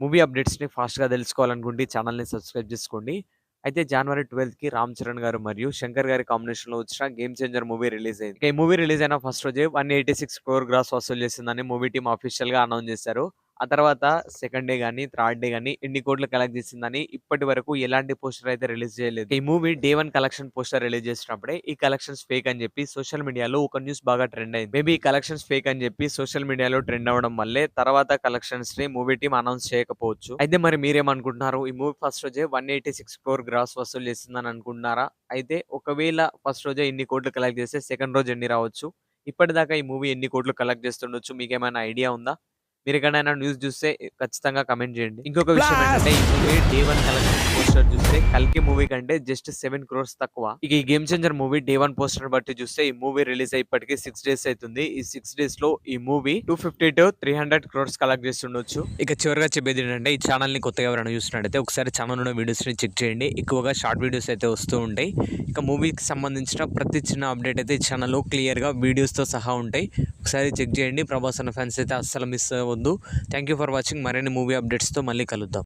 Movie అప్డేట్స్‌ని ఫాస్ట్‌గా తెలుసుకోవాలనుకుంటే ఈ ఛానెల్‌ని సబ్స్క్రైబ్ చేసుకోండి. అయితే జనవరి 12కి 'రామ్ చరణ్' గారు మరియు 'శంకర్' గారి కాంబినేషన్‌లో వచ్చిన 'గేమ్ చేంజర్' మూవీ రిలీజ్ అయింది. ఇక ఈ మూవీ రిలీజ్ అయిన ఫస్ట్ రోజే 186 క్రోర్ గ్రాస్ వసూలు చేసిందని మూవీ టీమ్ ఆఫీషియల్‌గా అనౌన్స్ చేశారు. ఆ తర్వాత సెకండ్ డే గాని, థర్డ్ డే గాని ఎన్ని కోట్లు కలెక్ట్ చేసిందని ఇప్పటి వరకు ఎలాంటి పోస్టర్ అయితే రిలీజ్ చేయలేదు. ఈ movie day 1 collection poster release చేసినప్పుడే ఈ కలెక్షన్స్ ఫేక్ అని చెప్పి సోషల్ మీడియాలో ఒక న్యూస్ బాగా ట్రెండ్ అయింది. మేబీ ఈ కలెక్షన్స్ ఫేక్ అని చెప్పి సోషల్ మీడియాలో ట్రెండ్ అవ్వడం వల్లే తర్వాత కలెక్షన్స్‌ని మూవీ టీమ్ అనౌన్స్ చేయకపోవచ్చు. అయితే మరి మీరేమనుకుంటున్నారు? ఈ మూవీ ఫస్ట్ రోజే 186 క్రోర్ గ్రాస్ వసూలు చేసిందని అనుకుంటున్నారా? అయితే ఒకవేళ ఫస్ట్ రోజే ఇన్ని కోట్లు కలెక్ట్ చేస్తే సెకండ్ రోజు ఎన్ని రావచ్చు? ఇప్పటిదాకా ఈ మూవీ ఎన్ని కోట్లు కలెక్ట్ చేస్తుండొచ్చు? మీకేమైనా ఐడియా ఉందా? మీరెక్కడైనా న్యూస్ జూస్తే ఖచ్చితంగా కామెంట్ జేయండి. ఇంకొక విషయం ఏంటంటే, ఈ మూవీ డే 1 కలెక్షన్ పోస్టర్ చూస్తే 'కల్కి' మూవీ కంటే జస్ట్ 7 క్రోర్స్ తక్కువ. ఇక ఈ 'game changer' movie day 1 poster బట్టి చూస్తే ఈ మూవీ రిలీజ్ అయ్యి ఇప్పటికి 6 డేస్ అయితుంది. ఈ 6 డేస్‌లో ఈ మూవీ 250-300 క్రోర్స్ కలెక్ట్ చేస్తుండొచ్చు. ఇక చివరగా చెప్పేదేంటంటే, ఈ ఛానెల్‌ని కొత్తగా ఎవరైనా చూస్తున్నట్టయితే ఒకసారి ఛానెల్‌లో ఉన్న వీడియోస్‌ని చెక్ చేయండి. ఎక్కువగా షార్ట్ వీడియోస్ అయితే వస్తూ ఉంటాయి. ఇక మూవీకి సంబంధించిన ప్రతి చిన్న అప్డేట్ అయితే ఈ ఛానెల్‌లో క్లియర్‌గా వీడియోస్‌తో సహా ఉంటాయి. ఒకసారి చెక్ చేయండి. ప్రభాస్ అన్న ఫ్యాన్స్ అయితే అస్సలు మిస్ అవ్వద్దు. Thank you for watching. మరిన్ని మూవీ అప్డేట్స్‌తో మళ్ళీ కలుద్దాం.